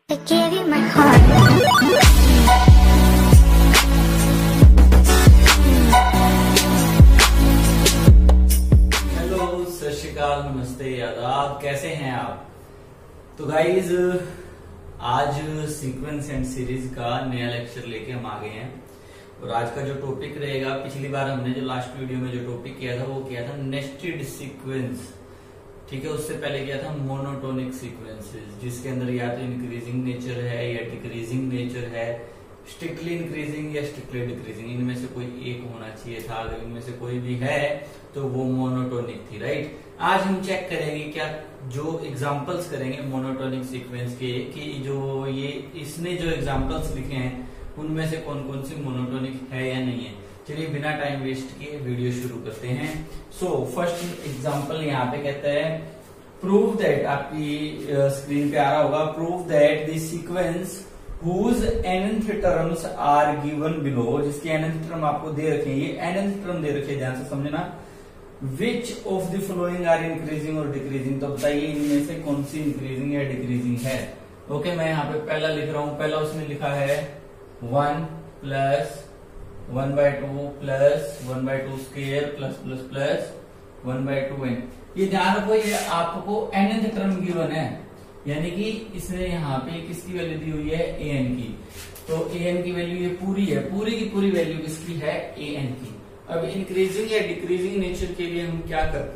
I gave you my heart. Hello, सत श्री अकाल, नमस्ते, आदाब, कैसे हैं आप। तो गाइज आज सीक्वेंस एंड सीरीज का नया लेक्चर लेके हम आ गए हैं। और आज का जो टॉपिक रहेगा, पिछली बार हमने जो लास्ट वीडियो में जो टॉपिक किया था वो किया था नेस्टेड सीक्वेंस। ठीक है, उससे पहले किया था मोनोटोनिक सीक्वेंसेस, जिसके अंदर या तो इंक्रीजिंग नेचर है या डिक्रीजिंग नेचर है, स्ट्रिक्टली इंक्रीजिंग या स्ट्रिक्टली डिक्रीजिंग, इनमें से कोई एक होना चाहिए था। अगर इनमें से कोई भी है तो वो मोनोटोनिक थी, राइट। आज हम चेक करेंगे क्या जो एग्जांपल्स करेंगे मोनोटोनिक सीक्वेंस के, कि जो ये इसने जो एग्जांपल्स लिखे हैं उनमें से कौन कौन सी मोनोटोनिक है या नहीं है। चलिए बिना टाइम वेस्ट किए वीडियो शुरू करते हैं। सो फर्स्ट एग्जांपल यहाँ पे कहता है प्रूव दैट, आपकी स्क्रीन पे आ रहा होगा, prove that the sequence whose nth terms are given below, जिसके nth टर्म आपको दे रखे हैं, ये nth टर्म दे रखे हैं, ध्यान से समझना। which of the following are increasing और decreasing, तो बताइए इनमें से कौन सी इंक्रीजिंग या डिक्रीजिंग है। ओके, मैं यहाँ पे पहला लिख रहा हूं। पहला उसने लिखा है 1 plus 1/2 plus 1/2 square plus plus plus 1/2n। ये ध्यान रखो, ये आपको nth टर्म गिवन है, यानी कि इसने यहाँ पे किसकी वैल्यू दी हुई है, an की। तो an की वैल्यू ये पूरी है, पूरी की पूरी वैल्यू किसकी है, an की। अब इंक्रीजिंग या डिक्रीजिंग नेचर के लिए हम क्या करते,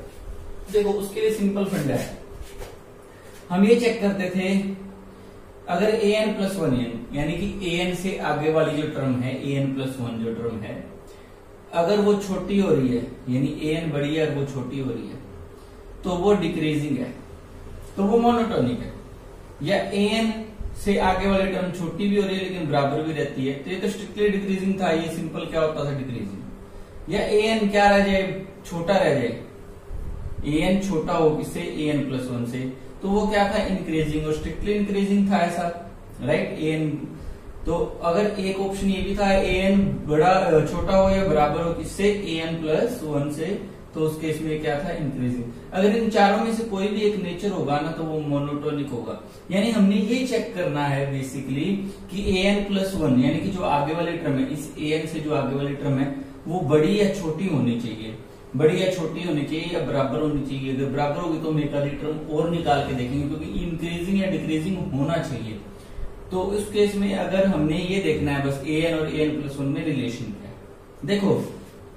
देखो उसके लिए सिंपल फंडा है। हम ये चेक करते थे, अगर an प्लस 1n, यानी कि an से आगे वाली जो टर्म है, an प्लस 1 जो टर्म है, अगर वो छोटी हो रही है, यानी an बड़ी है और वो छोटी हो रही है, तो वो डिक्रीजिंग है, तो वो मोनोटोनिक है। या an से आगे वाली टर्म छोटी भी हो रही है लेकिन बराबर भी रहती है, तो ये तो स्ट्रिक्टली डिक्रीजिंग था, ये सिंपल क्या होता था, डिक्रीजिंग। या an क्या रह जाए, छोटा रह जाए, an छोटा हो किससे, an प्लस 1 से, तो वो क्या था, इंक्रीजिंग, और स्ट्रिक्टली इंक्रीजिंग था ऐसा, राइट। an तो अगर एक ऑप्शन ये भी था an बड़ा छोटा हो या बराबर हो किससे, an प्लस 1 से, तो उस केस में क्या था, इंक्रीजिंग। अगर इन चारों में से कोई भी एक नेचर होगा ना, तो वो मोनोटोनिक होगा। यानी हमने ये चेक करना है बेसिकली कि an प्लस 1, यानी कि जो आगे वाली टर्म है, इस an से जो आगे वाली टर्म है वो बड़ी या छोटी होनी चाहिए, बड़ी या छोटी होनी चाहिए या बराबर होनी चाहिए। अगर बराबर होगी तो हम एक आधी टर्म और निकाल के देखेंगे, क्योंकि इंक्रीजिंग या डिक्रीजिंग होना चाहिए। तो उस केस में अगर हमने ये देखना है बस an और an प्लस 1 में रिलेशन क्या है। देखो,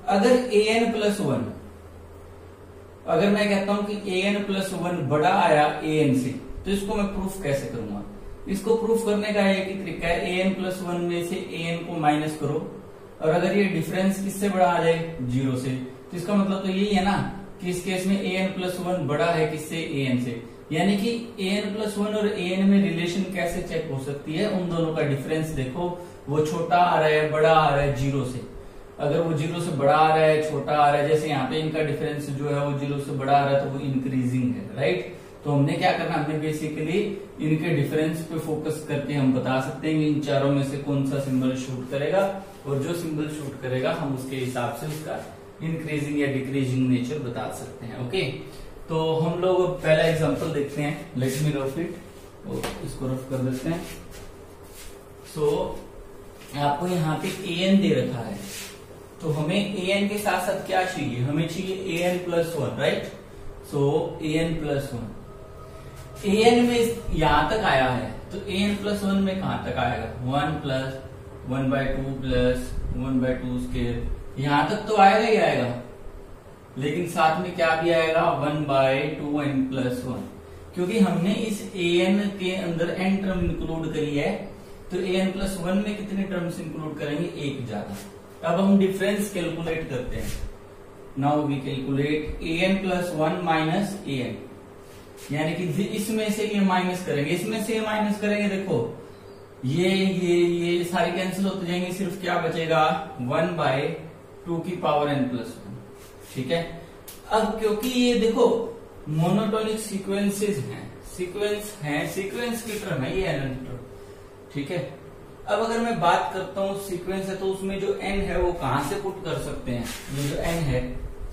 अगर an प्लस 1, अगर मैं कहता हूं कि an प्लस 1 बड़ा आया an से, तो इसको मैं प्रूफ कैसे करूंगा। इसको प्रूफ करने का एक ही तरीका है, an प्लस 1 में से an को माइनस करो, और अगर ये डिफरेंस किससे बड़ा आ जाए, 0 से, तो इसका मतलब तो यही है ना कि इस केस में an प्लस 1 बड़ा है किससे, an से। यानी कि an प्लस 1 और an में रिलेशन कैसे चेक हो सकती है, उन दोनों का डिफरेंस देखो, वो छोटा आ रहा है बड़ा आ रहा है 0 से। अगर वो 0 से बड़ा आ रहा है छोटा आ रहा है, जैसे यहाँ पे इनका डिफरेंस जो है वो 0 से बड़ा आ रहा है, तो वो इंक्रीजिंग है, राइट। तो हमने क्या करना, हमने बेसिकली इनके डिफरेंस पे फोकस करके हम बता सकते हैं कि इन चारों में से कौन सा सिंबल शूट करेगा, और जो सिंबल शूट करेगा हम उसके हिसाब से उसका इंक्रीजिंग या डिक्रीजिंग नेचर बता सकते हैं। ओके, तो हम लोग पहला एग्जांपल देखते हैं, लेट मी रफ इट, इसको रफ कर देते हैं। सो आपको यहाँ पे an दे रखा है, तो हमें an के साथ साथ क्या चाहिए, हमें चाहिए an plus 1, right. So an plus 1, an में यहां तक आया है, तो an प्लस 1 में कहां तक आएगा, 1 प्लस 1/2 प्लस 1/2 स्क्वायर, यहां तक तो आएगा ही आएगा, लेकिन साथ में क्या भी आएगा, 1/2n प्लस 1, क्योंकि हमने इस an के अंदर n टर्म इंक्लूड करी है, तो an प्लस 1 में कितने टर्म्स इंक्लूड करेंगे, एक ज्यादा। अब हम डिफरेंस कैलकुलेट करते हैं। Now we calculate an plus 1 minus an, यानी कि इसमें से ये माइनस करेंगे, इसमें से ये माइनस करेंगे, देखो ये सारे कैंसिल होते जाएंगे, सिर्फ क्या बचेगा, 1/2 की पावर n प्लस 1, ठीक है। अब क्योंकि ये देखो मोनोटोनिक सीक्वेंसेस हैं, सीक्वेंस की टर्म है ये n टर्म, ठीक है। अब अगर मैं बात करता हूँ सीक्वेंस है, तो उसमें जो n है वो कहां से पुट कर सकते हैं, ये जो n है,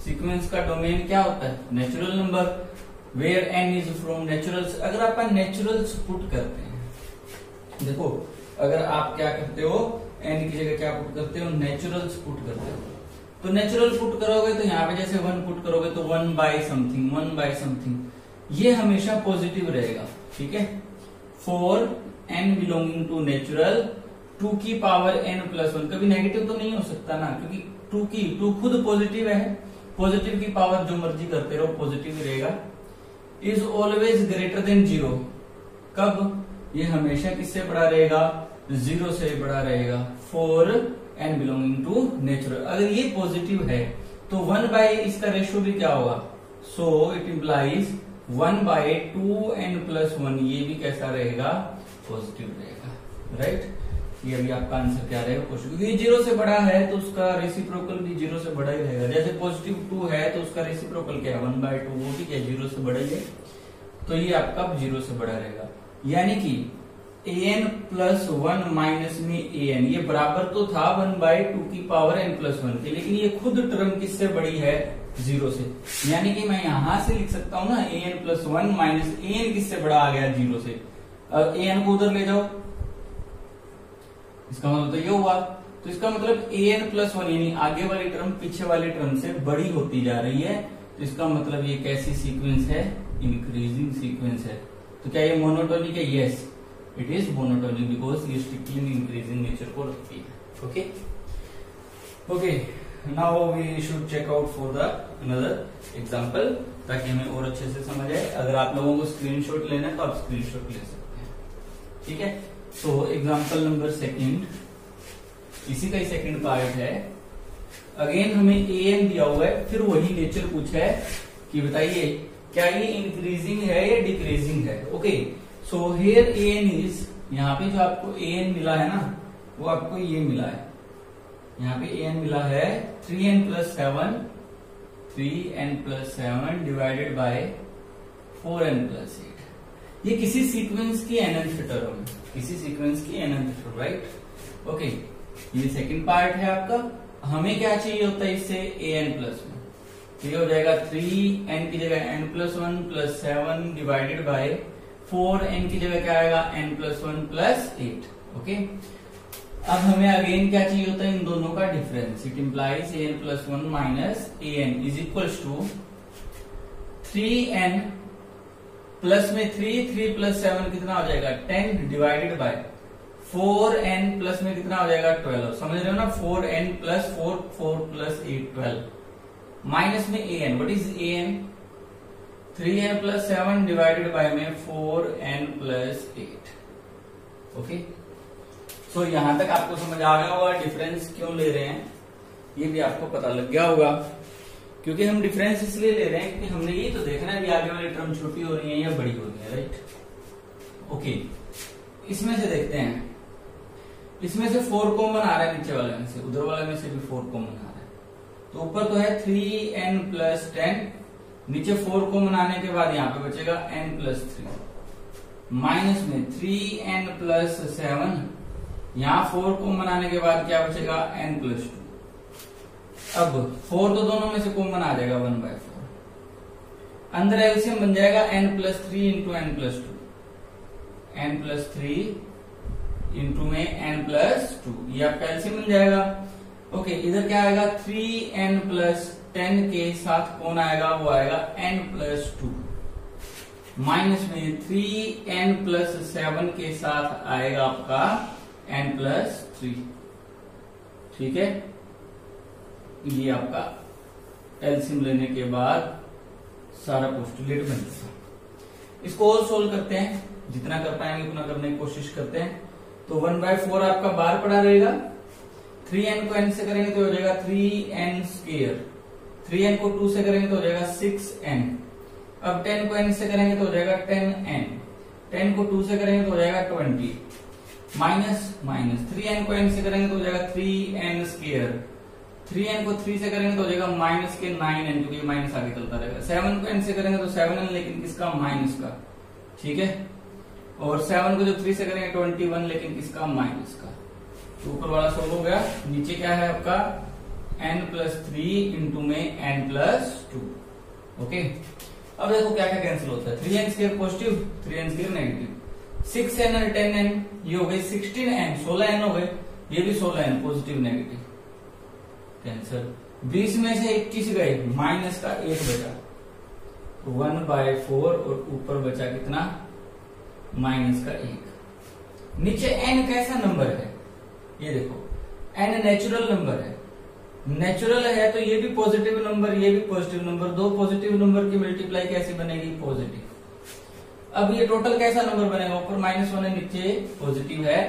सीक्वेंस का डोमेन क्या होता है, natural number, where n is from naturals. अगर आप नेचुरल्स पुट करते हैं देखो अगर आप क्या करते हो, एन की जगह क्या पुट करते हो, नेचुरल्स पुट करते हो। तो नेचुरल पुट करोगे तो यहाँ पे जैसे 1 पुट करोगे तो 1 बाय समथिंग, ये हमेशा पॉजिटिव रहेगा, ठीक है। For n belonging to natural 2 की पावर n+1, कभी नेगेटिव तो नहीं हो सकता ना, क्योंकि 2 खुद पॉजिटिव है, पॉजिटिव की पावर जो मर्जी करते रहो पॉजिटिव ही रहेगा। इज ऑलवेज ग्रेटर देन 0, कब, ये हमेशा किससे बड़ा रहेगा, 0 से बड़ा रहेगा। For n belonging to natural, अगर ये पॉजिटिव है तो 1 बाय इसका रेशियो भी क्या होगा, सो इट इम्प्लाइज 1/2n+1, ये भी कैसा रहेगा, पॉजिटिव रहेगा, राइट। ये अभी आपका आंसर क्या रहेगा, क्वेश्चन, क्योंकि ये 0 से बड़ा है तो उसका रेसिप्रोकल भी 0 से बड़ा ही रहेगा। जैसे पॉजिटिव 2 है तो उसका रेसिप्रोकल क्या है, 1/2, वो भी क्या 0 से बड़ा ही है, तो ये आपका 0 से बड़ा रहेगा। यानी कि an+1 माइनस में an, ये बराबर तो था 1/2 की पावर n+1 के, लेकिन ये खुद टर्म किससे बड़ी है, 0 से। यानी कि मैं यहां से लिख सकता हूं ना, an+1 माइनस an किससे बड़ा आ गया, 0 से। अब an को उधर ले जाओ, इसका मतलब तो ये हुआ, तो इसका मतलब an+1 यानी आगे वाली टर्म पीछे वाली टर्म से बड़ी होती जा रही है, तो इसका मतलब ये कैसी सीक्वेंस है, इंक्रीजिंग सीक्वेंस है। तो क्या ये मोनोटोनिक है, yes it is monotonic, because ये स्ट्रिक्टली इंक्रीजिंग नेचर को रखती है। Okay okay, now we should check out for the another example, ताकि हमें और अच्छे से समझ आए। अगर आप लोगों को स्क्रीनशॉट लेना है तो आप स्क्रीनशॉट ले सकते हैं, ठीक है। तो एग्जांपल नंबर 2, इसी का ही सेकंड पार्ट है। अगेन हमें an दिया हुआ है, फिर वही नेचर पूछा है कि बताइए क्या ये इंक्रीजिंग है या डिक्रीजिंग है। Okay, so here an is, यहाँ पे जो आपको an मिला है ना, वो आपको ये मिला है, यहाँ पे an मिला है 3n+7 डिवाइडेड बाय 4n+8। ये किसी सीक्वेंस की nth टर्म है, किसी सीक्वेंस की nth टर्म, राइट। ओके, ये सेकंड पार्ट है आपका। हमें क्या चाहिए होता है इससे, an+1, तो ये हो जाएगा 3n की जगह n+1 + 7 डिवाइडेड बाय 4n की जगह क्या आएगा, n+1 + 8। ओके, अब हमें अगेन क्या चाहिए होता है, इन दोनों का difference. It implies an+1 minus an is equal to 3n plus में 3 + 7 कितना हो जाएगा, 10 डिवाइडेड बाय 4n प्लस में कितना हो जाएगा, 12। समझ रहे हो ना, 4n + 4 + 8 12 माइनस में an, what is an, 3n + 7 divided by में 4n + 8। ओके, तो यहां तक आपको समझ आ गया होगा डिफरेंस क्यों ले रहे हैं, ये भी आपको पता लग गया होगा। क्योंकि हम डिफरेंस इसलिए ले रहे हैं कि हमने ये तो देखना है कि आगे वाली टर्म छोटी हो रही है या बड़ी हो रही है, राइट। ओके, इसमें से देखते हैं, इसमें से 4 कॉमन आ रहा है, नीचे वाले में से, उधर वाले में से भी 4 कॉमन आ रहा है। तो ऊपर तो है 3n + 10, नीचे 4 कॉमन आने के बाद यहाँ पे बचेगा n + 3, माइनस में 3n + 7, यहाँ 4 कॉमन आने के बाद क्या बचेगा, n + 2। अब 4 तो दोनों में से कॉमन आ जाएगा 1/4, अंदर एलसीएम बन जाएगा n + 3 × n + 2, n + 3 इंटू में n + 2, ये आपका एलसीएम बन जाएगा। ओके, इधर क्या आएगा, 3n + 10 के साथ कौन आएगा, वो आएगा n + 2, माइनस में 3n + 7 के साथ आएगा आपका n + 3, ठीक है। ये आपका एलसीएम लेने के बाद सारा पोस्टुलेट बन जाएगा। इसको और सोल्व करते हैं, जितना कर पाएंगे उतना करने की कोशिश करते हैं। तो 1/4 आपका बाहर पड़ा रहेगा, 3n को n से करेंगे तो हो जाएगा 3n², 3n को 2 से करेंगे तो हो जाएगा 6n, अब 10 को n से करेंगे तो हो जाएगा 10n, 10 को 2 से करेंगे तो हो जाएगा 20, माइनस 3n को n से करेंगे तो हो जाएगा 3n², 3n को 3 से करेंगे तो हो जाएगा माइनस के 9n, क्योंकि माइनस आगे चलता रहेगा। 7 को n से करेंगे तो 7n, लेकिन किसका, माइनस का, ठीक है। और 7 को जो 3 से करेंगे 21, लेकिन किसका, माइनस का। तो ऊपर वाला सोल्व हो गया, नीचे क्या है आपका, n + 3 इंटू में n + 2। ओके, अब देखो क्या क्या कैंसिल होता है, 3n² positive, 3n² negative, 6n और 10n ये हो गए 16n, 16n हो गए, ये भी 16n, पॉजिटिव नेगेटिव कैंसर। 20 में से 21 गए, माइनस का 1 बचा, 1/4 और ऊपर बचा कितना, माइनस का 1। नीचे n कैसा नंबर है, ये देखो n नेचुरल नंबर है, नेचुरल है तो ये भी पॉजिटिव नंबर, ये भी पॉजिटिव नंबर, दो पॉजिटिव नंबर की मल्टीप्लाई कैसे बनेगी, पॉजिटिव। अब ये टोटल कैसा नंबर बनेगा, ऊपर -1 है, नीचे पॉजिटिव है,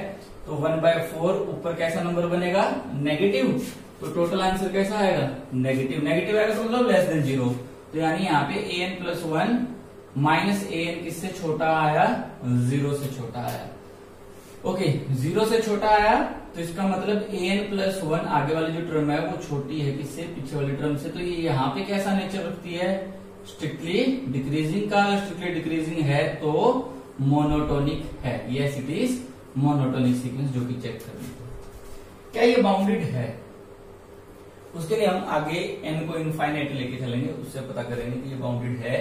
तो 1/4 ऊपर कैसा नंबर बनेगा, नेगेटिव, तो टोटल आंसर कैसा आएगा, नेगेटिव। नेगेटिव आएगा तो मतलब लेस देन 0, तो यानी यहाँ पे an+1 माइनस an किससे छोटा आया, 0 से छोटा आया। ओके, 0 से छोटा आया तो इसका मतलब an+1 आगे वाली जो टर्म है वो छोटी है किससे, पीछे वाली टर्म से, तो ये यहाँ पे कैसा नेचर रखती है, स्ट्रिक्टली डिक्रीजिंग का। स्ट्रिक्टली डिक्रीजिंग है तो मोनोटोनिक है, yes it is monotonic sequence, जो कि चेक करनी है। क्या ये बाउंडेड है, उसके लिए हम आगे n को इनफाइनाइट लेके चलेंगे, उससे पता करेंगे कि ये बाउंडेड है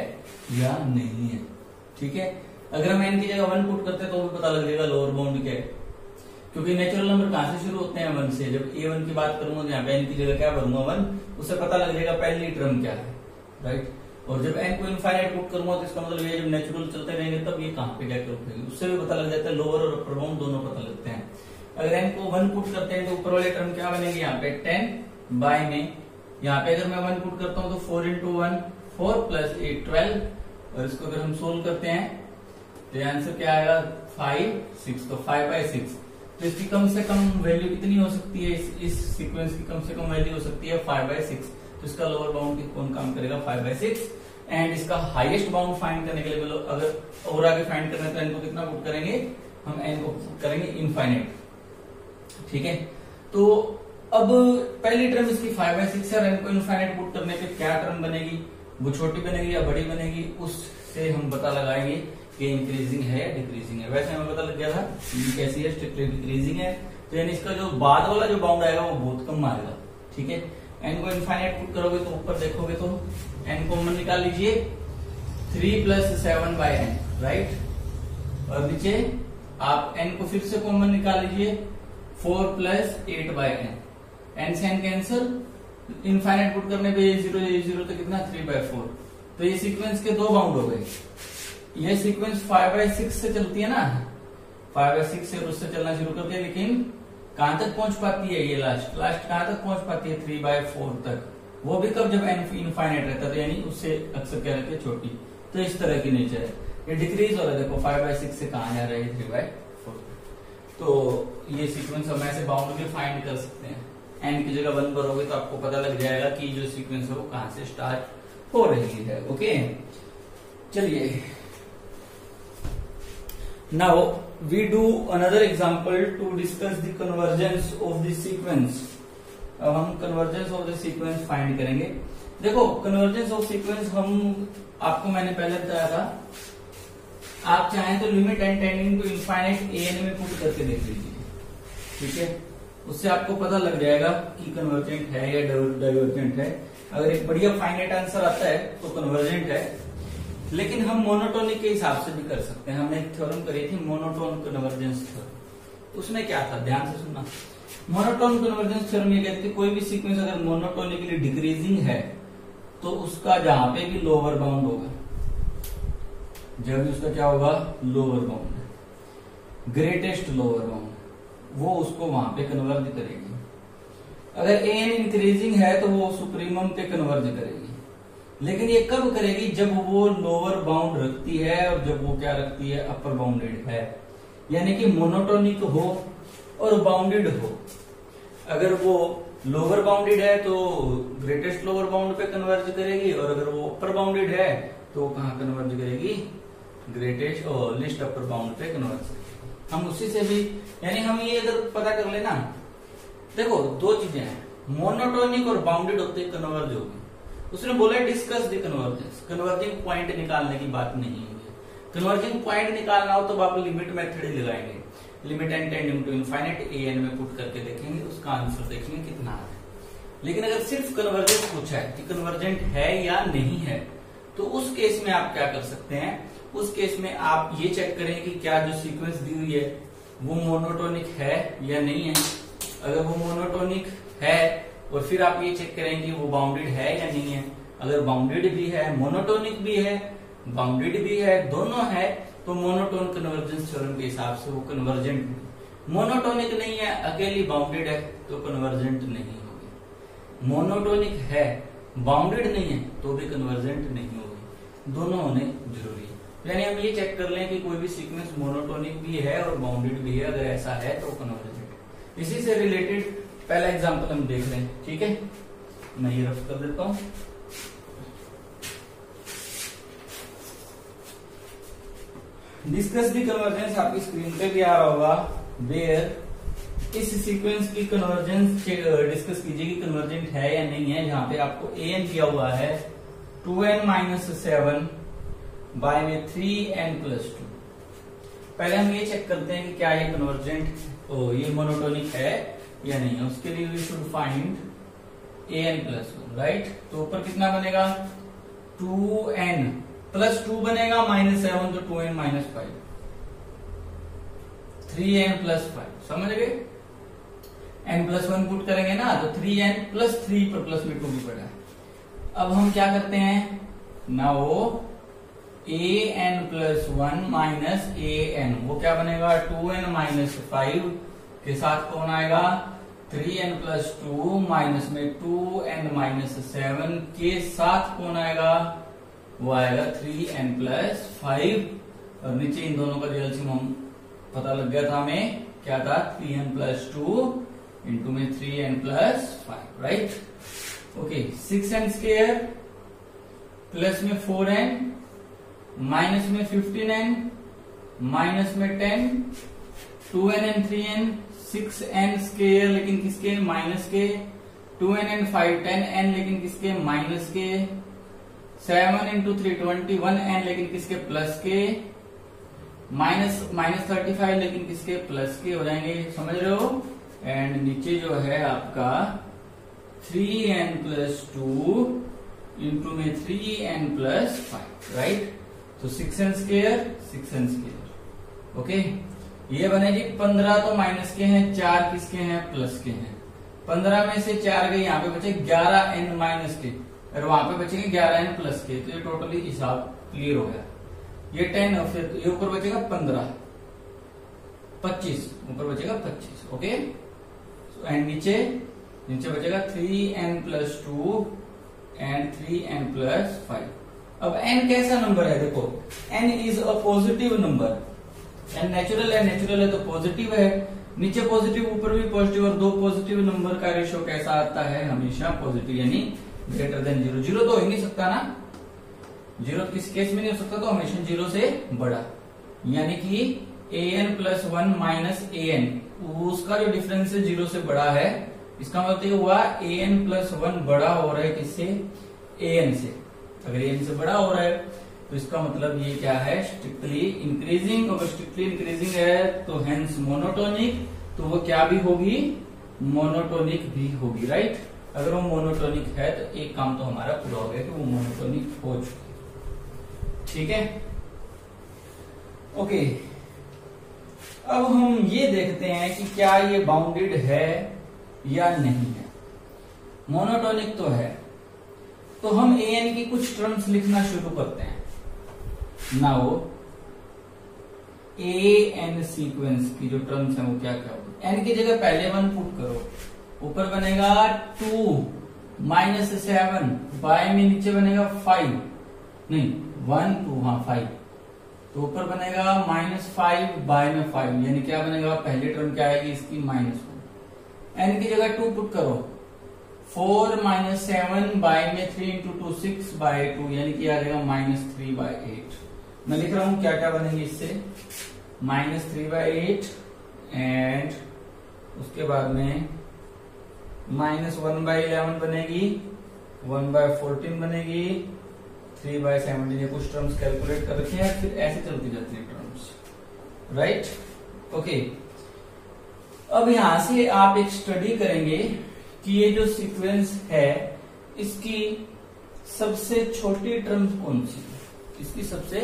या नहीं है। ठीक है, अगर हम n की जगह 1 पुट करते हैं तो भी पता लग जाएगा लोअर बाउंड क्या है, क्योंकि नेचुरल नंबर कहां से शुरू होते हैं, 1 से। जब a1 की बात करूंगा यहाँ पे n की जगह क्या भरूंगा, 1, उससे पता लग जाएगा पहली टर्म क्या है, राइट। और जब n को इनफाइनाइट पुट करूंगा तो इसका मतलब ये जब नेचुरल चलते रहेंगे तब ये कहां पे जाकर रुकेगी, उससे भी पता लग जाता है, लोअर और अपर बाउंड दोनों पता लगते हैं। अगर n को 1 पुट करते हैं तो ऊपर वाली टर्म क्या बनेगी, यहाँ पे 10 बाय में, यहाँ पे अगर मैं 1 पुट करता हूँ तो 4 × 1 4 + 8 12, और इसको अगर हम सोल्व करते हैं तो आंसर क्या आएगा, 5 6, तो 5/6। तो इसकी कम से कम वैल्यू कितनी हो सकती है, इस सीक्वेंस की कम से कम वैल्यू हो सकती है 5/6। तो इसका लोअर बाउंड कौन काम करेगा, 5/6। एंड इसका हाईएस्ट बाउंड फाइंड करने के लिए बोलो, अगर और आगे फाइंड करना है तो n को कितना पुट करेंगे, हम n को पुट करेंगे इनफाइनाइट। ठीक है, तो अब पहली टर्म इसकी 5/6 है, और n को इनफाइनाइट पुट करने पे क्या टर्म बनेगी, वो छोटी बनेगी या बड़ी बनेगी, उससे हम पता लगाएंगे कि इंक्रीजिंग है या डिक्रीजिंग है। वैसे हमें पता लग गया था ये कैसी है, स्ट्रिक्टली डिक्रीजिंग है, तो यानी इसका जो बाद वाला जो बाउंड आएगा वो बहुत कम आएगा। ठीक है, n को इनफाइनाइट पुट करोगे तो ऊपर देखोगे तो n कॉमन निकाल लीजिए, 3 + 7/n, राइट। और नीचे आप n को फिर से कॉमन निकाल लीजिए, 4 + 8/n, n से n कैंसिल, इनफाइनाइट पुट करने पे ये 0 तो कितना, 3/4। तो ये सीक्वेंस के दो बाउंड हो गए। ये सीक्वेंस 5/6 से चलती है ना, 5/6 से उससे चलना शुरू करती है, लेकिन कहां तक पहुंच पाती है, ये लास्ट कहां तक पहुंच पाती है, 3/4 तक, वो भी कब, जब n इनफाइनाइट रहता है, तो यानी उससे अक्सर क्या रहती है, छोटी। तो इस तरह की नेचर है, ये डिक्रीज हो रहा है, देखो 5/6 से कहां जा रहा है, 3/4। तो ये सीक्वेंस हम ऐसे बाउंड भी फाइंड कर सकते हैं, n की जगह 1 भरोगे तो आपको पता लग जाएगा कि जो सीक्वेंस है वो कहां से स्टार्ट हो रही है। ओके, चलिए now we do another example to discuss the convergence of the sequence। अब हम convergence of the sequence find करेंगे। देखो convergence of sequence हम आपको मैंने पहले बताया था, आप चाहें तो limit n tending to infinite an में पुट करके देख लीजिए। ठीक है, उससे आपको पता लग जाएगा कि कन्वर्जेंट है या डाइवर्जेंट है। अगर एक बढ़िया फाइनाइट आंसर आता है तो कन्वर्जेंट है, लेकिन हम मोनोटोनिक के हिसाब से भी कर सकते हैं। हमने एक थ्योरम करी थी मोनोटोन कन्वर्जेंस थ्योरम, उसमें क्या था, ध्यान से सुनना। मोनोटोन कन्वर्जेंस थ्योरम ये कहती है कोई भी सीक्वेंस अगर मोनोटोनिकली डिक्रीजिंग है तो उसका जहां पे भी लोअर बाउंड होगा, जब भी उसका क्या होगा, lower bound, greatest lower bound, वो उसको वहां पे कन्वर्ज करेगी। अगर एन इंक्रीजिंग है तो वो सुप्रीमम पे कन्वर्ज करेगी, लेकिन ये कब करेगी, जब वो लोअर बाउंड रखती है और जब वो क्या रखती है, अपर बाउंडेड है, यानी कि मोनोटोनिक हो और बाउंडेड हो। अगर वो लोअर बाउंडेड है तो ग्रेटेस्ट लोअर बाउंड पे कन्वर्ज करेगी, और अगर वो अपर बाउंडेड है तो कहां कन्वर्ज करेगी, ग्रेटेस्ट और लिस्ट अपर बाउंड पे कन्वर्ज करेगी। हम उसी से भी, यानी हम ये अगर पता कर लेना, देखो दो चीजें हैं, मोनोटोनिक और बाउंडेड होते कन्वर्ज होगी। उसने बोला discuss the convergence, converging point निकालने की बात नहीं है। कन्वर्जिंग पॉइंट निकालना हो तो आप लिमिट मेथड ही लगाएंगे, limit n tending to infinite an में पुट करके देखेंगे, उसका आंसर देखेंगे कितना है। लेकिन अगर सिर्फ कन्वर्जेंस पूछा है कि कन्वर्जेंट है या नहीं है, तो उस केस में आप क्या कर सकते हैं, उस केस में आप ये चेक करें कि क्या जो सीक्वेंस दी हुई है वो मोनोटोनिक है या नहीं है। अगर वो मोनोटोनिक है और फिर आप ये चेक करें कि वो बाउंडेड है या नहीं है। अगर बाउंडेड भी है, मोनोटोनिक भी है, बाउंडेड भी है, दोनों है, तो मोनोटोन कन्वर्जेंस थ्योरम के हिसाब से वो कन्वर्जेंट। मोनोटोनिक नहीं है, अकेली बाउंडेड है, तो कन्वर्जेंट नहीं होगी। मोनोटोनिक है, बाउंडेड नहीं है, तो भी कन्वर्जेंट नहीं होगी। दोनों होने जरूरी है। यानी हम ये चेक कर लें कि कोई भी सीक्वेंस मोनोटोनिक भी है और बाउंडेड भी है। अगर ऐसा है तो कन्वर्जेंट है। इसी से रिलेटेड पहला एग्जांपल हम देख रहे हैं, ठीक है। मैं ये रफ कर देता हूं। डिस्कस दी कन्वर्जेंस आपकी स्क्रीन पे भी आ रहा होगा। वेयर इस सीक्वेंस की कन्वर्जेंस डिस्कस कीजिए कि कन्वर्जेंट है या नहीं है। जहां पे आपको an दिया हुआ है 2n-7 बाय में 3n+2। पहले हम ये चेक करते हैं कि क्या ये कन्वर्जेंट ये मोनोटोनिक है या नहीं है। उसके लिए we should find an+1, right. तो ऊपर कितना बनेगा 2n+2 बनेगा, -7 तो 2n-5, 3n+5, समझ गए। n+1 पुट करेंगे ना तो 3n+3 पर प्लस में 2 भी पड़ा है। अब हम क्या करते हैं ना, वो an+1 माइनस an, वो क्या बनेगा 2n-5 के साथ कौन आएगा 3n+2 माइनस में 2n-7 के साथ कौन आएगा, वो आएगा 3n+5। और नीचे इन दोनों का एलसीएम हम पता लग गया था हमें, क्या था 3n+2 इंटू में 3n+5, right. Okay, 6n² plus में 4n माइनस में 15n माइनस में 10, 2n and 3n, 6n² लेकिन किसके माइनस के, 2n and 5 10n लेकिन किसके माइनस के, 7 into 3 21n लेकिन किसके प्लस के, -35 लेकिन किसके प्लस के हो जाएंगे, समझ रहे हो। एंड नीचे जो है आपका 3n+2 इंटू में 3n+5, राइट। तो 6n², ओके। ये बनेगी 15 तो माइनस के हैं, 4 किसके हैं प्लस के हैं। 15 में से 4 गए, यहाँ पे बचे 11n माइनस के और वहां पे बचेंगे 11n प्लस के। तो ये टोटली हिसाब क्लियर हो गया। ये 10 और फिर ये ऊपर बचेगा 15, 25 ऊपर बचेगा 25, ओके। एंड नीचे बचेगा 3n+2 एंड 3n+5। अब n कैसा नंबर है, देखो n is a positive number. n natural है तो पॉजिटिव है। नीचे पॉजिटिव, ऊपर भी पॉजिटिव, और दो पॉजिटिव नंबर का रेशियो कैसा आता है, हमेशा पॉजिटिव, यानी ग्रेटर देन 0। 0 तो हो ही नहीं सकता ना, 0 किस केस में नहीं हो सकता, तो हमेशा 0 से बड़ा। यानी कि an+1 माइनस an, उसका जो डिफरेंस है 0 से बड़ा है। इसका मतलब ये हुआ an+1 बड़ा हो रहा है किससे, an से। अगर an से बड़ा हो रहा है तो इसका मतलब ये क्या है, स्ट्रिक्टली इंक्रीजिंग। अगर स्ट्रिक्टली इंक्रीजिंग है तो हेंस मोनोटोनिक, तो वो क्या भी होगी, मोनोटोनिक भी होगी, राइट। अगर वो मोनोटोनिक है तो एक काम तो हमारा पूरा हो गया कि वो मोनोटोनिक हो चुकी, ठीक है। ओके, अब हम ये देखते हैं कि क्या ये बाउंडेड है या नहीं है। मोनोटोनिक तो है, तो हम an की कुछ टर्म्स लिखना शुरू करते हैं। नाउ an सीक्वेंस की जो टर्म्स है वो क्या क्या होगी। n की जगह पहले 1 पुट करो, ऊपर बनेगा 2 -7 बाय में नीचे बनेगा 5, नहीं 1 2, हाँ 5, तो ऊपर बनेगा -5 बाय में 5, यानी क्या बनेगा, पहली टर्म क्या आएगी इसकी -1। n की जगह 2 पुट करो, 4 -7 बाय में 3 इंटू 2 6 बाय 2, यानी कि आ जाएगा -3/8। मैं लिख रहा हूं क्या क्या बनेंगे इससे, -3/8 एंड उसके बाद में -1/11 बनेगी, 1/14 बनेगी, 3/17। ये कुछ टर्म्स कैलकुलेट कर रखे हैं, फिर ऐसे चलती जाती है टर्म्स, राइट। ओके, अब यहां से आप एक स्टडी करेंगे कि ये जो सीक्वेंस है इसकी सबसे छोटी टर्म कौन सी है। इसकी सबसे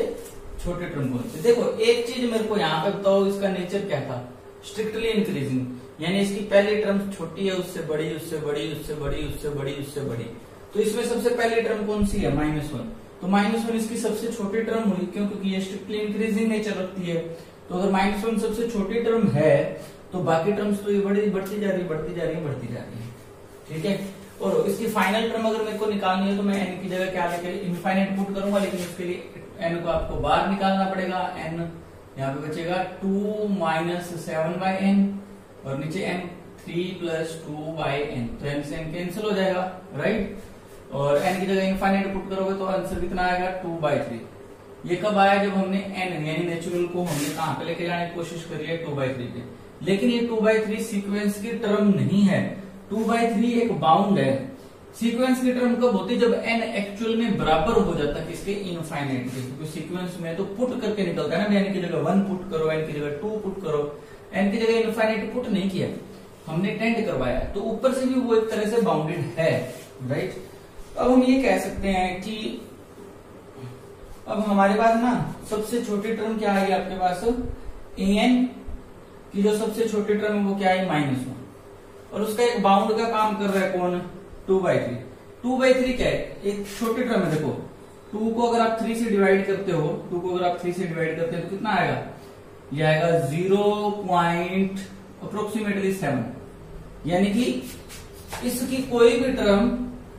छोटे टर्म कौन से? देखो एक चीज मेरे को यहाँ पे बताओ, इसका नेचर क्या था? स्ट्रिक्टली इंक्रीजिंग, यानी इसकी पहली टर्म छोटी है, उससे बड़ी, उससे बड़ी, उससे बड़ी, उससे बड़ी, उससे बड़ी। तो इसमें सबसे पहली टर्म कौन सी है? -1। तो -1 इसकी सबसे छोटी टर्म हुई, क्यों? क्योंकि ये स्ट्रिक्टली इंक्रीजिंग नेचर रखती है। तो अगर -1 सबसे छोटी टर्म है तो बाकी टर्म्स तो ये बढ़ती जा रही है। ठीक है। और इसकी फाइनल टर्म अगर मेरे को निकालनी है तो मैं n की जगह क्या लेके इनफाइनाइट पुट करूंगा, लेकिन उसके लिए n को आपको बाहर निकालना पड़ेगा। n यहाँ पे बचेगा 2 - 7/n और नीचे n 3 + 2/n, तो n से n कैंसिल हो जाएगा, राइट। और n की जगह इनफाइनाइट पुट करोगे तो आंसर कितना आएगा? 2/3। ये कब आया? जब हमने n यानी नेचुरल को हमने कहां पे लेके जाने की कोशिश करी है? 2/3 पे। लेकिन ये 2/3 सीक्वेंस की टर्म नहीं है। 2/3 एक बाउंड है। सीक्वेंस की टर्म कब होती है? जब n एक्चुअल में बराबर हो जाता है किसके? इनफाइनाइट के। क्योंकि सीक्वेंस में तो पुट करके निकलता है ना, n की जगह 1 पुट करो, n की जगह 2 पुट करो, n की जगह इनफाइनाइट पुट नहीं किया, हमने टेंड करवाया। तो ऊपर से भी वो एक तरह से बाउंडेड है, राइट। अब हम ये कह सकते हैं कि अब हमारे पास ना सबसे छोटी टर्म क्या है आपके पास? an की जो सबसे छोटी टर्म है वो क्या है? -1। और उसका एक बाउंड का काम कर रहा है कौन? 2/3। 2/3 क्या है? एक छोटी टर्म है। देखो 2 को अगर आप 3 से डिवाइड करते हो, 2 को अगर आप 3 से डिवाइड करते हो तो कितना आएगा? ये आएगा 0.7, यानी कि इसकी कोई भी टर्म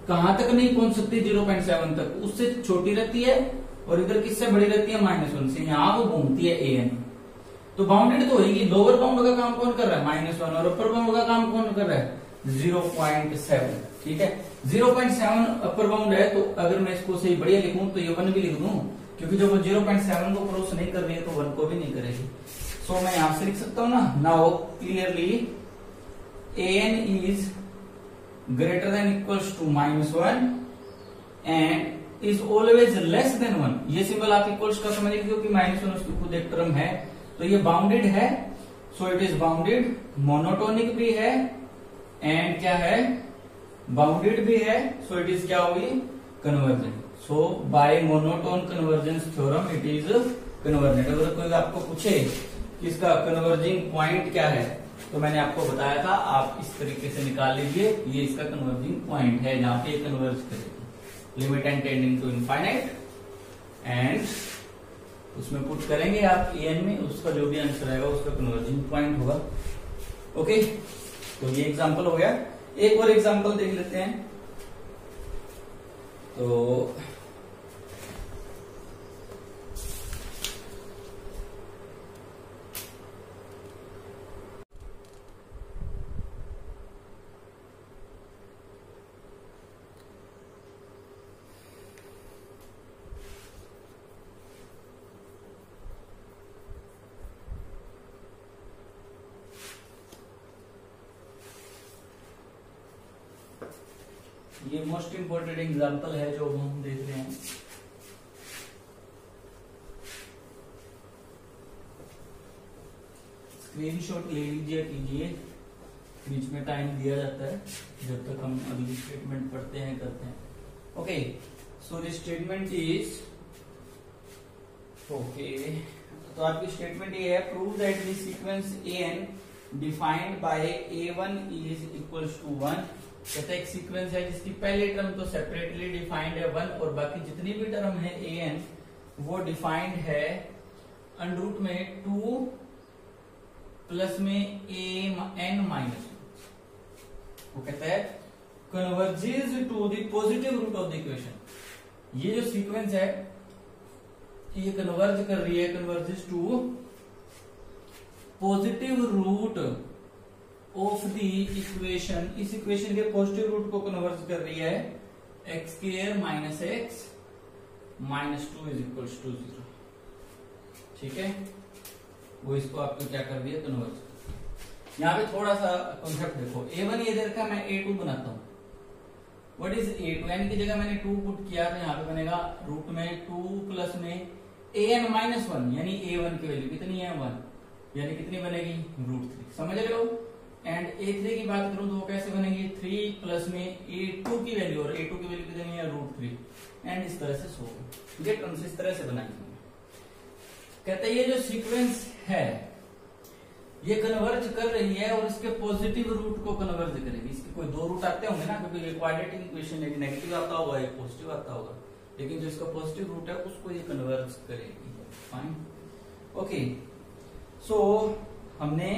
कहां तक नहीं पहुंच सकती? 0.7 तक, उससे छोटी रहती है। और इधर किससे बड़ी रहती है? -1 से। यहां वो घूमती है an। तो बाउंडेड तो होगी। लोअर बाउंड का काम कौन कर रहा है? -1। और अपर बाउंड का काम कौन कर रहा है? 0.7। ठीक है, 0.7 अपर बाउंड है। तो अगर मैं इसको सही बढ़िया लिखूं तो ये 1 भी लिख दूं, क्योंकि जब वो 0.7 को क्रॉस नहीं कर रही है तो 1 को भी नहीं करेगी। सो मैं यहां से लिख सकता हूं ना, now clearly an is greater than equals to -1 and is always less than 1। ये सिंबल आप इक्वल्स का समझिए, क्योंकि -1 उसकी खुद एक टर्म है। तो ये बाउंडेड है, so it is bounded. Monotonic भी है एंड क्या है? बाउंडेड भी है, सो इट इज क्या होगी? Convergent. So by monotone convergence theorem it is convergent. अगर कोई आपको पूछे कि इसका कन्वर्जिंग पॉइंट क्या है, तो मैंने आपको बताया था, आप इस तरीके से निकाल लीजिए। ये इसका कन्वर्जिंग पॉइंट है जहां पे कन्वर्ज करेगी। Limit and tending to infinite, and उसमें पुट करेंगे आप an में, उसका जो भी आंसर आएगा उसका कन्वर्जिंग पॉइंट होगा। ओके, तो ये एग्जांपल हो गया। एक और एग्जांपल देख लेते हैं। तो ये मोस्ट इंपोर्टेंट एग्जांपल है जो हम देख रहे हैं। स्क्रीनशॉट ले लीजिए, कीजिए, बीच में टाइम दिया जाता है जब तक हम अगली स्टेटमेंट पढ़ते हैं, करते हैं। Okay, so the statement is okay. तो आपकी स्टेटमेंट ये है, prove that the sequence an defined by a1 is equals to 1। कहते एक सीक्वेंस है जिसकी पहली टर्म तो सेपरेटली डिफाइंड है 1, और बाकी जितनी भी टर्म है an वो डिफाइंड है अंडर रूट में 2 प्लस में n माइनस। वो कहता है converges to the positive root of the equation. ये जो सीक्वेंस है ये कन्वर्ज कर रही है, converges to positive root of the equation. इस इक्वेशन के पॉजिटिव रूट को कन्वर्ज कर रही है x² minus x minus 2 is equals to 0। ठीक है, वो इसको आपको क्या कर दिया? कन्वर्ज। यहाँ पे थोड़ा सा कॉन्सेप्ट देखो। a1 ये दे रखा, मैं a2 बनाता हूं। What is a2? यानी की जगह मैंने 2 पुट किया तो यहाँ पे बनेगा रूट में 2 प्लस में an माइनस 1, यानी a1 की वैल्यू कितनी है? 1, यानी कितनी बनेगी? √3। समझ रहे हो? एंड a3 की बात करूं तो वो कैसे बनेगी? 3 प्लस में a2 की वैल्यू, और a2 की वैल्यू कितनी है? √3। एंड इस तरह से सो ये टर्म्स इस तरह से बनाएंगे। कहते हैं ये जो सीक्वेंस है ये कन्वर्ज कर रही है और इसके पॉजिटिव रूट को कन्वर्ज करेगी। इसके कोई दो रूट आते होंगे ना, क्योंकि ये क्वाड्रेटिक इक्वेशन एक नेगेटिव आता होगा एक पॉजिटिव आता होगा, लेकिन जो इसका पॉजिटिव रूट है उसको ये कन्वर्ज करेगी। Fine, okay. सो हमने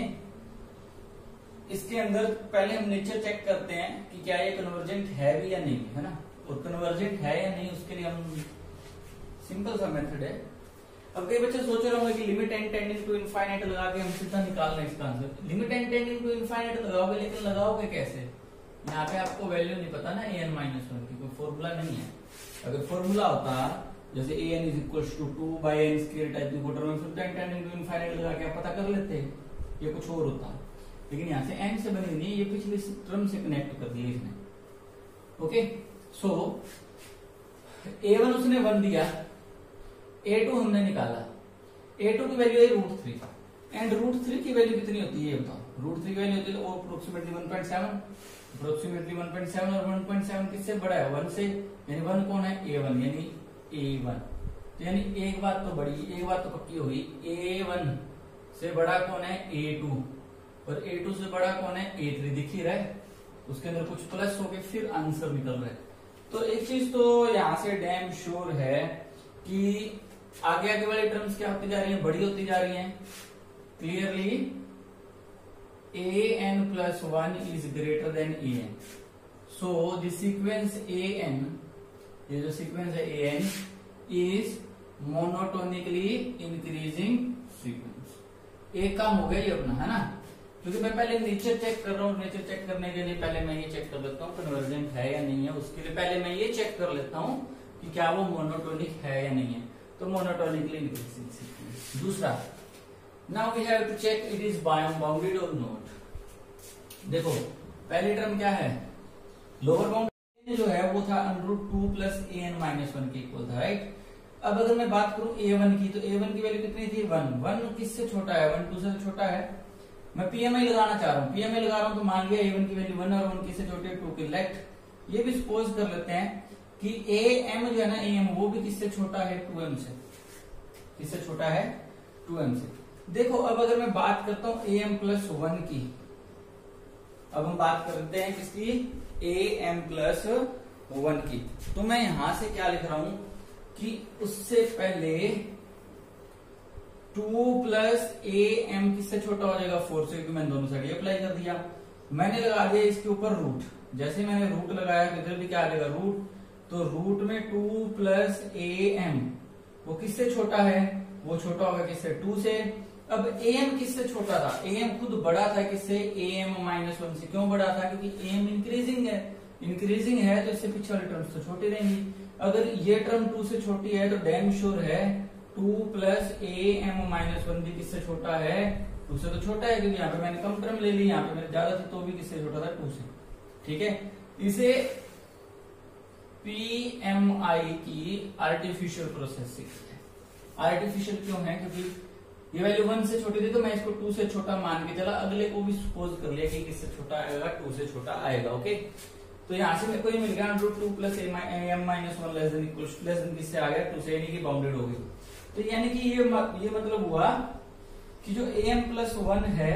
इसके अंदर पहले हम नेचर चेक करते हैं कि क्या ये कन्वर्जेंट है भी या नहीं, है ना। और कन्वर्जेंट है या नहीं उसके लिए हम सिंपल सा मेथड है। अब कई बच्चे सोच रहे होंगे कि limit N tending to infinite लगा के हम सीधा निकाल रहे हैं इसका answer. Limit N tending to infinite लगाओगे, लेकिन लगाओगे कैसे? यहाँ पे आपको वैल्यू नहीं पता ना an माइनस वन की, कोई फॉर्मूला नहीं है। अगर फॉर्मूला होता जैसे an is equal to 2/n² type की क्वार्टर में, फिर एन टेंडिंग टू इनफाइनाइट लगा के आप पता कर लेते, ये कुछ और होता। लेकिन यहाँ से n से बनी नहीं, ये पिछले टर्म से कनेक्ट कर दिया इसने। ओके, सो a1 उसने 1 दिया, a2 हमने निकाला, a2 की वैल्यू है √3 एंड √3 की वैल्यू कितनी होती है ये बताओ? √3 की वैल्यू होती है अप्रोक्सीमेटली 1.7, अप्रोक्सीमेटली 1.7 और 1.7 किससे बड़ा है? 1 से, यानी 1 कौन है? a1 यानी a1। तो यानी एक बात तो पक्की होगी, a1 से बड़ा कौन है? a2, और a2 से बड़ा कौन है? a3। दिख ही रहा है, उसके अंदर कुछ प्लस हो गए फिर आंसर निकल रहा है। तो एक चीज तो यहां से डैम श्योर है कि आगे वाली टर्म्स क्या होती जा रही हैं? बड़ी होती जा रही हैं। Clearly an+1 is greater then an, so the sequence an, ये जो सीक्वेंस है an is monotonically increasing sequence. एक काम हो गया ये अपना, है ना। क्योंकि मैं पहले नेचर चेक कर रहा हूँ, नेचर चेक करने के लिए पहले मैं ये चेक कर लेता हूँ कन्वर्जेंट है या नहीं है। उसके लिए पहले मैं ये चेक कर लेता हूँ कि क्या वो मोनोटोनिक है या नहीं है। तो मोनोटोनिकली इंक्रीजिंग सीक्वेंस। दूसरा, now we have to check it is bounded और नॉट। देखो पहली टर्म क्या है? लोअर बाउंड जो है वो था √2 + an-1 के इक्वल था, राइट। अब अगर मैं बात करूं a1 की, तो a1 की वैल्यू कितनी थी? 1 किससे छोटा है? 1 2 से छोटा है। मैं PMI लगाना चाह रहा हूँ, PMI लगा रहा हूँ तो मान लिया a1 की वैल्यू 1 और 1 किससे छोटी है? 2 की। लेट ये भी सपोज कर लेते हैं कि am जो है ना, am वो भी किससे छोटा है? 2m से। किससे छोटा है? 2m से। देखो अब अगर मैं बात करता हूँ am+1 की, अब हम बात करते हैं किसकी? am+1 की। तो मैं यहां से क्या लिख रहा हूं कि उससे पहले 2 + am किससे छोटा हो जाएगा? 4 से, क्योंकि मैंने दोनों साइड अप्लाई कर दिया। मैंने लगा दिया इसके ऊपर रूट। जैसे मैंने रूट लगाया इधर भी क्या आ जाएगा? रूट। तो रूट में 2 + am वो किससे छोटा है? वो छोटा होगा किससे? 2 से। अब am किससे छोटा था? am खुद बड़ा था किससे? am-1 से। क्यों बड़ा था? क्योंकि am इंक्रीजिंग है। इंक्रीजिंग है तो इससे पीछे वाली टर्म्स तो छोटी रहेंगी। अगर ये टर्म 2 से छोटी है तो डैम श्योर है 2 + am-1 भी किससे छोटा है? 2 से तो छोटा है, क्योंकि यहाँ पे मैंने कम टर्म ले ली, यहाँ पे मेरे ज्यादा थी तो भी किससे छोटा था? 2 से। ठीक है, इसे PMI की आर्टिफिशियल प्रोसेसिंग है। आर्टिफिशियल क्यों है? क्योंकि ये वैल्यू 1 से छोटी थी तो मैं इसको 2 से छोटा मान के चला, अगले को भी सपोज कर लिया कि किससे छोटा आएगा? 2 से छोटा आएगा। ओके, तो यहाँ से मेरे को ये मिल गया √2 + am-1 लेस देन किससे आ गया? 2 से, यानी कि बाउंडेड हो गई। तो यानी कि ये मतलब हुआ कि जो am+1 है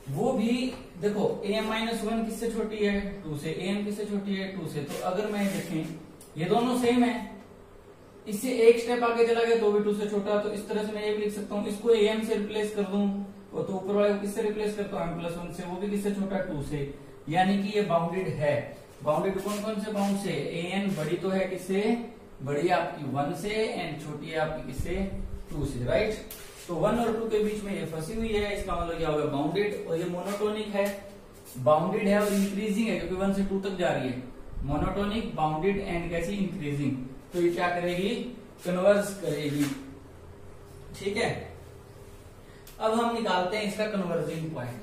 वो भी, देखो am-1 किससे छोटी है? 2 से। am किससे छोटी है? 2 से। तो अगर मैं देखें ये दोनों सेम है, इससे एक स्टेप आगे चला गया तो भी 2 से छोटा। तो इस तरह से मैं ये भी लिख सकता हूँ, इसको am से रिप्लेस कर दूं तो ऊपर वाले को किससे रिप्लेस करता हूँ? m+1 से। वो भी किससे छोटा? 2 से। यानी कि ये बाउंडेड है। बाउंडेड कौन कौन से बाउंड से? an बड़ी तो है किससे? बड़ी आपकी 1 से, एंड छोटी है आपकी किससे? 2 से, राइट। तो 1 और 2 के बीच में ये फंसी हुई है, इसका मतलब क्या होगा? बाउंडेड। और ये मोनोटोनिक है, बाउंडेड है और इंक्रीजिंग है, क्योंकि 1 से 2 तक जा रही है। मोनोटोनिक, बाउंडेड एंड कैसी? इंक्रीजिंग। तो ये क्या करेगी? कन्वर्ज करेगी। ठीक है, अब हम निकालते हैं इसका कन्वर्जिंग पॉइंट।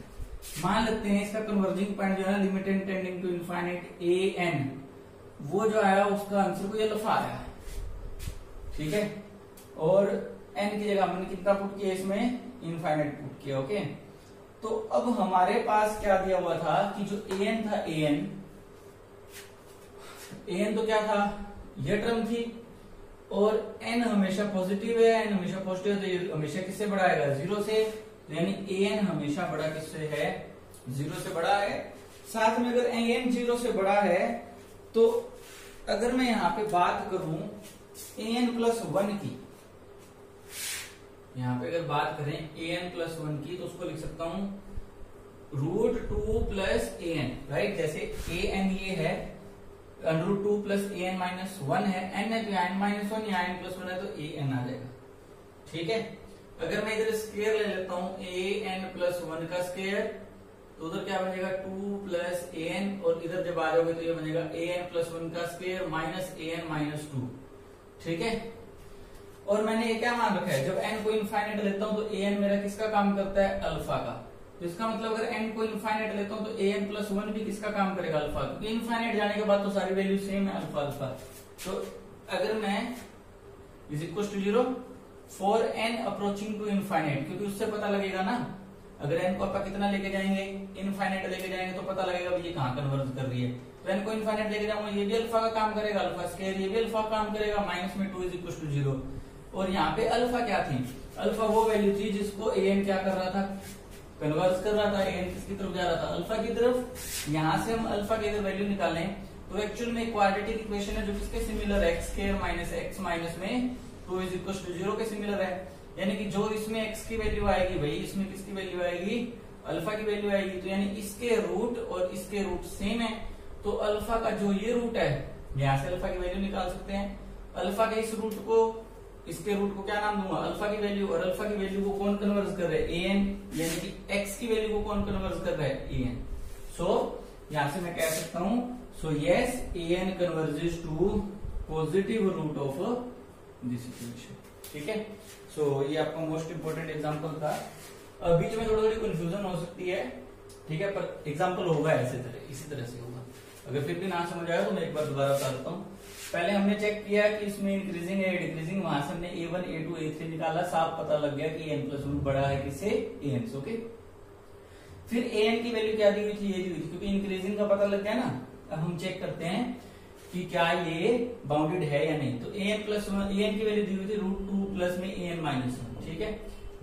मान लेते हैं इसका कन्वर्जिंग पॉइंट जो है limit N tending to infinite an, वो जो आया उसका आंसर को ये लफा आया। ठीक है, और n की जगह हमने कितना पुट किया? इसमें इनफाइनाइट पुट किया। ओके, तो अब हमारे पास क्या दिया हुआ था कि जो an था, an तो क्या था? ये टर्म थी, और n हमेशा पॉजिटिव है, n हमेशा पॉजिटिव है तो ये हमेशा किससे बड़ा आएगा, 0 से। यानी an हमेशा बड़ा किससे है, 0 से बड़ा है। साथ में अगर an 0 से बड़ा है तो अगर मैं यहाँ पे बात करूं an+1 की, यहाँ पे अगर बात करें an+1 की तो उसको लिख सकता हूं √2 + an, राइट। जैसे an ये है, √2 + an-1 है, n है तो n-1 या n+1 है तो an आ जाएगा, ठीक है। अगर मैं इधर स्क्वायर ले लेता हूं an+1 का स्क्वायर तो उधर क्या बनेगा 2 + an, और इधर जब आ जाओगे तो ये बनेगा an+1 का स्क्वायर -an-2, ठीक है। और मैंने ये क्या मान रखा है, जब n को इनफाइनाइट लेता हूं तो an मेरा किसका काम करता है, अल्फा का। तो इसका मतलब अगर n को इनफाइनाइट लेता हूं तो an+1 भी किसका काम करेगा, अल्फा। क्योंकि इनफाइनाइट जाने के बाद तो सारी वैल्यू सेम है, अल्फा अल्फा। तो अगर मैं = 0 for n approaching to infinite, क्योंकि उससे पता लगेगा ना, अगर n को आप कितना लेके जाएंगे, इनफाइनाइट लेके जाएंगे तो पता लगेगा ये कहां कन्वर्ज कर रही है। तो n को इनफाइनाइट लेके जाऊंगा, ये भी अल्फा का काम करेगा, अल्फा स्क्वायर, ये भी अल्फा का काम करेगा, -2 = 0। और यहाँ पे अल्फा क्या थी, अल्फा वो वैल्यू थी जिसको an क्या कर रहा था, कन्वर्ज कर रहा था। an किसकी तरफ जा रहा था, अल्फा की तरफ। यहां से हम अल्फा की अगर वैल्यू निकालें तो एक्चुअल में क्वाड्रेटिक इक्वेशन है जो किसके सिमिलर है, x² - x- में 2 = 0 के सिमिलर है। यानी कि जो इसमें x की वैल्यू आएगी भाई इसमें किसकी वैल्यू आएगी, अल्फा की वैल्यू आएगी। तो यानी इसके रूट और इसके रूट सेम है, तो अल्फा का जो ये रूट है यहां से अल्फा की वैल्यू निकाल सकते हैं। अल्फा के इस रूट को, इसके रूट को क्या नाम दूंगा, अल्फा की वैल्यू। और अल्फा की वैल्यू को कौन कन्वर्ज कर रहे हैं, an, यानी कि x की वैल्यू को कौन कन्वर्ज कर रहा है, an। सो यहां से मैं कह सकता हूं, so yes an converges to positive root of this equation, ठीक है। सो ये आपका मोस्ट इंपोर्टेंट एग्जांपल था। बीच में थोड़ी कंफ्यूजन हो सकती है, ठीक है, पर एग्जांपल होगा ऐसे तरह, इसी तरह से होगा। अगर फिर भी ना समझ आया तो मैं एक बार दोबारा बता देता हूँ। पहले हमने चेक किया कि इसमें इंक्रीजिंग है डिक्रीजिंग, वहां से हमने a1 a2 a3 निकाला, साफ पता लग गया कि n+1 बड़ा है किससे, an से, ओके। फिर an की वैल्यू क्या दी हुई थी, ये दी हुई थी, क्योंकि इंक्रीजिंग का पता लग गया ना। अब हम चेक करते हैं कि क्या ये बाउंडेड है या नहीं। तो an की वैल्यू दी हुई थी √2 + an-1, ठीक है।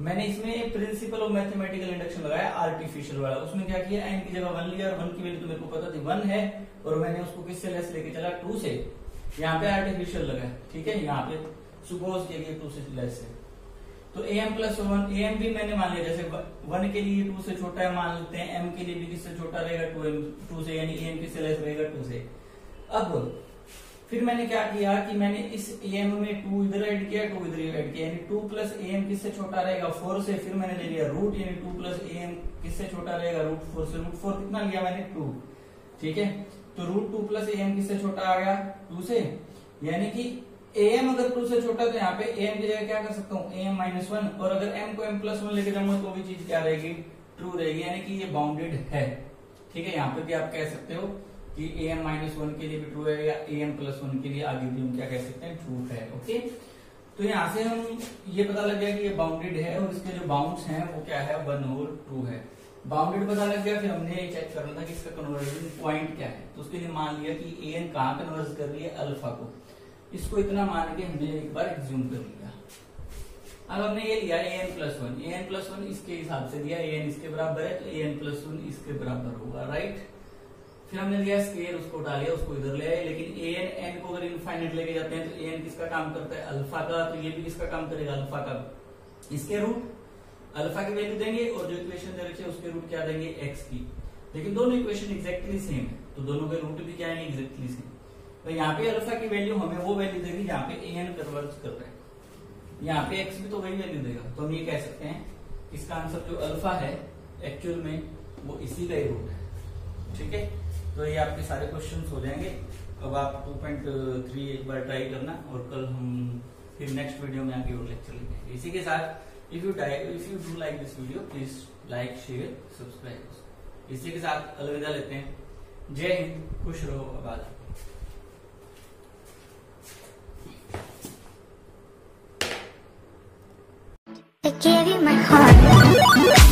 मैंने इसमें प्रिंसिपल ऑफ मैथमेटिकल इंडक्शन लगाया, आर्टिफिशियल वाला। उसमें क्या किया, n की जगह 1 लिया, और 1 की वैल्यू तो मेरे को पता थी 1 है, और मैंने उसको किससे लेस लेके चला, 2 से। यहाँ पे आर्टिफिशियल लगा, ठीक है, यहाँ पे सुपोज किया गया 2 से लेस है। तो am+1, am भी मैंने मान लिया, जैसे 1 के लिए 2 से छोटा है मान लेते हैं, m के लिए भी किससे छोटा रहेगा, 2 से, यानी am किससे लेस रहेगा, 2 से। अब फिर मैंने क्या किया कि मैंने इस am में 2 इधर ऐड किया, 2 इधर ऐड किया, यानी 2 + am किससे छोटा रहेगा, 4 से। फिर मैंने ले लिया रूट, यानी 2 + am किससे छोटा रहेगा, √4 से। √4 कितना लिया मैंने, 2, ठीक है। तो √2 + am किससे छोटा आ गया, 2 से। यानी कि am अगर 2 से छोटा तो यहाँ पे am की जगह क्या कर सकता हूँ, am-1, और अगर m को m+1 लेके जाऊंगा तो भी चीज क्या रहेगी, ट्रू रहेगी, यानी कि ये बाउंडेड है, ठीक है। यहाँ पे भी आप कह सकते हो कि am-1 के लिए भी ट्रू है, या am+1 के लिए आगे भी हम क्या कह सकते हैं, ट्रू है, ओके। तो यहाँ से हम ये पता लग गया कि ये बाउंडेड है, और इसके जो बाउंड्स हैं वो क्या है, 1 और 2 है। बाउंडेड पता लग गया, फिर हमने चेक करना था कि इसका कन्वर्जन पॉइंट क्या है। तो उसके लिए मान लिया कि an कहाँ कन्वर्ज कर रही है, अल्फा को। इसको इतना मान के हमने एक बार एग्ज्यूम कर लिया। अब हमने ये लिया an+1 इसके हिसाब से दिया, an इसके बराबर है तो an+1 इसके बराबर होगा, राइट। फिर हमने लिया स्क्वायर, उसको उठा लिया, उसको इधर ले आए। लेकिन an को अगर इनफाइनाइट लेके जाते हैं तो an किसका काम करता है, अल्फा का। तो ये भी किसका काम करेगा, अल्फा का। इसके रूट अल्फा की वैल्यू देंगे, और जो इक्वेशन दे रखे उसके रूट क्या देंगे, x की। लेकिन दोनों इक्वेशन एग्जैक्टली सेम है, तो दोनों के रूट भी क्या है, एग्जैक्टली सेम। तो यहाँ पे अल्फा की वैल्यू हमें वो वैल्यू देगी जहाँ पे an कन्वर्ज कर रहा है, यहाँ पे x भी तो वही वैल्यू देगा। तो हम ये कह सकते हैं इसका आंसर जो अल्फा है एक्चुअल में वो इसी का ही रूट है, ठीक है। तो ये आपके सारे क्वेश्चंस हो जाएंगे। अब आप 2.3 एक बार ट्राई करना, और कल हम फिर नेक्स्ट वीडियो में आगे और लेक्चर लेंगे। इसी के साथ if you do like this video please like, share, subscribe. इसी के साथ अलविदा लेते हैं। जय हिंद, खुश रहो, आबाद। I gave you my heart.